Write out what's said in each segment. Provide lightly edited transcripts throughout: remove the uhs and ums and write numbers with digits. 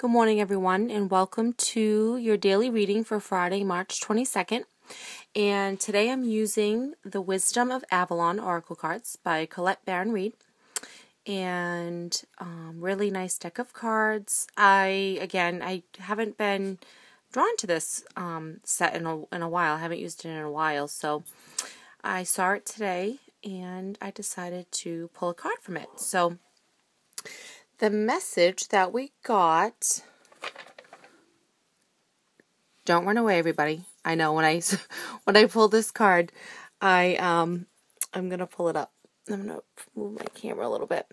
Good morning, everyone, and welcome to your daily reading for Friday, March 22nd. And today I'm using the Wisdom of Avalon Oracle cards by Colette Baron-Reid. And really nice deck of cards. I haven't been drawn to this set in a while. I haven't used it in a while, so I saw it today and I decided to pull a card from it. So the message that we got, don't run away, everybody. I know when I pull this card, I'm gonna pull it up. I'm gonna move my camera a little bit.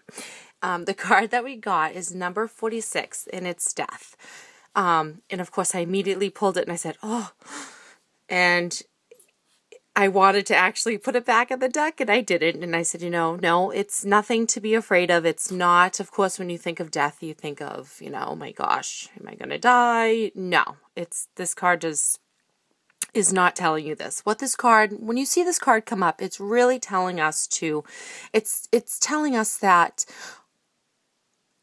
The card that we got is number 46, and it's death. And of course, I immediately pulled it and I said, "Oh," and I wanted to actually put it back in the deck, and I didn't. And I said, no, it's nothing to be afraid of. It's not, of course, when you think of death, you think of, oh my gosh, am I going to die? No, this card is not telling you this. When you see this card come up, it's really telling us it's telling us that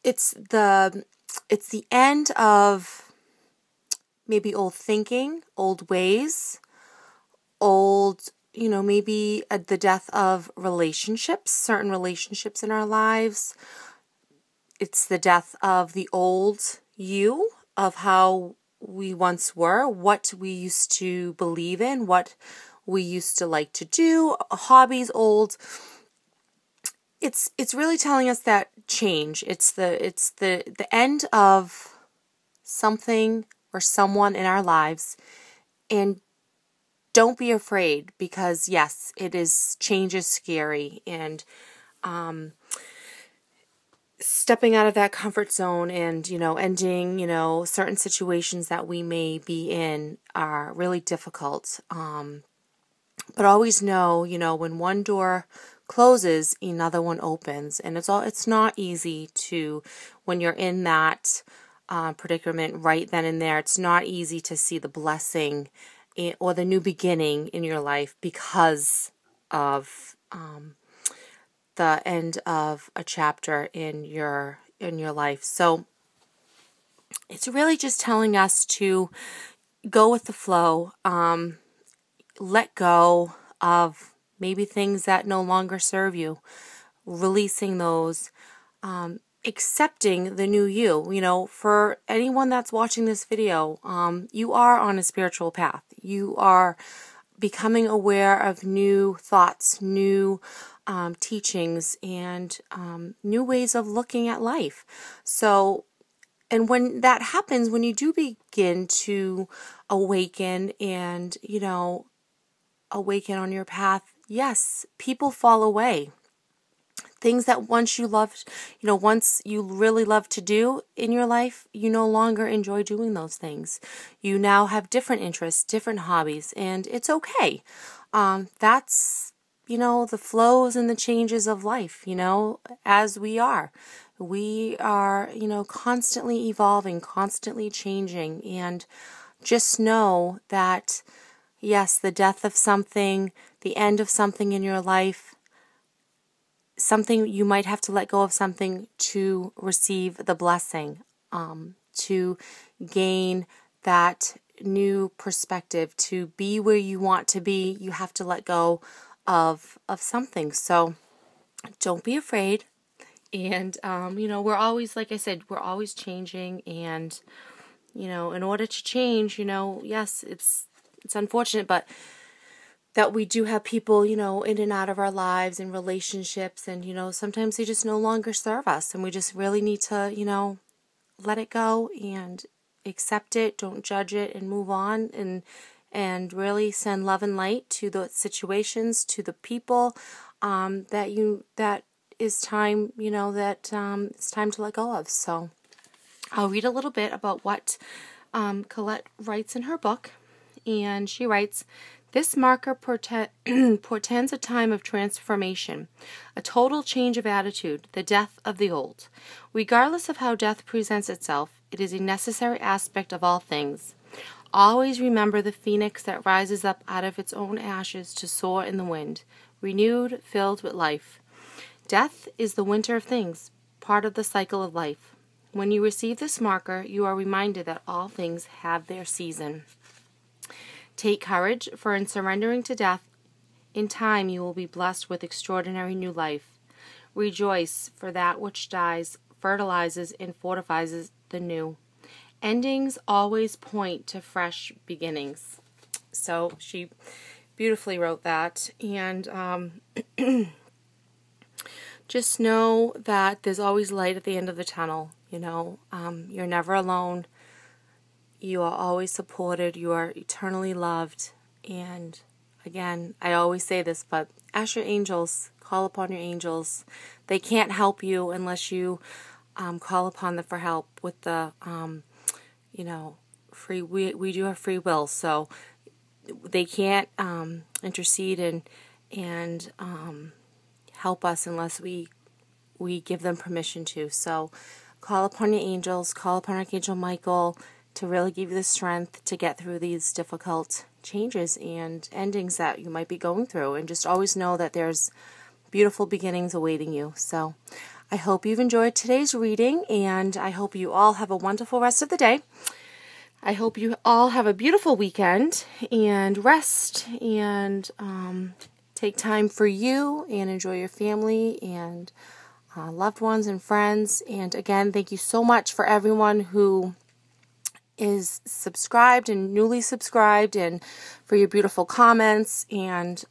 it's the end of maybe old thinking, old ways, maybe the death of relationships, certain relationships in our lives. It's the death of the old you, of how we once were, what we used to believe in, what we used to like to do, hobbies old. It's really telling us that change. It's the end of something or someone in our lives, and don't be afraid, because yes, change is scary, and stepping out of that comfort zone and, ending, certain situations that we may be in are really difficult. But always know, when one door closes, another one opens, and it's not easy when you're in that predicament right then and there. It's not easy to see the blessing or the new beginning in your life because of the end of a chapter in your life. So it's really just telling us to go with the flow, let go of maybe things that no longer serve you, releasing those, accepting the new you. For anyone that's watching this video, you are on a spiritual path. You are becoming aware of new thoughts, new teachings, and new ways of looking at life. So, and when that happens, when you do begin to awaken and, awaken on your path, yes, people fall away. Things that once you really loved to do in your life, you no longer enjoy doing those things. You now have different interests, different hobbies, and it's okay. That's, the flows and the changes of life, as we are. We are, constantly evolving, constantly changing, and just know that, yes, the death of something, the end of something in your life, something you might have to let go of something to receive the blessing, to gain that new perspective, to be where you want to be. You have to let go of something. So don't be afraid. And, we're always, like I said, we're always changing. And, in order to change, yes, it's unfortunate, but that we do have people, in and out of our lives and relationships, and, sometimes they just no longer serve us, and we just really need to, let it go and accept it, don't judge it, and move on, and really send love and light to the situations, to the people, that is time, it's time to let go of. So I'll read a little bit about what Colette writes in her book, and she writes, "This marker portends a time of transformation, a total change of attitude, the death of the old. Regardless of how death presents itself, it is a necessary aspect of all things. Always remember the phoenix that rises up out of its own ashes to soar in the wind, renewed, filled with life. Death is the winter of things, part of the cycle of life. When you receive this marker, you are reminded that all things have their season. Take courage, for in surrendering to death, in time you will be blessed with extraordinary new life. Rejoice, for that which dies fertilizes and fortifies the new. Endings always point to fresh beginnings. So she beautifully wrote that. And just know that there's always light at the end of the tunnel. You're never alone. You are always supported. You are eternally loved. And again, I always say this, but ask your angels. Call upon your angels. They can't help you unless you call upon them for help with the, free. We do have free will, so they can't intercede and help us unless we give them permission to. So call upon your angels. Call upon Archangel Michael to really give you the strength to get through these difficult changes and endings that you might be going through. And just always know that there's beautiful beginnings awaiting you. So I hope you've enjoyed today's reading, and I hope you all have a wonderful rest of the day. I hope you all have a beautiful weekend and rest and take time for you and enjoy your family and loved ones and friends. And again, thank you so much for everyone who is subscribed and newly subscribed, and for your beautiful comments, and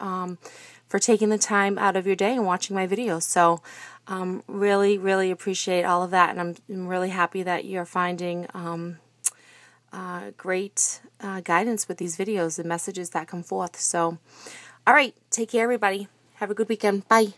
for taking the time out of your day and watching my videos. So really, really appreciate all of that, and I'm really happy that you're finding great guidance with these videos and messages that come forth. So, all right, take care, everybody. Have a good weekend. Bye.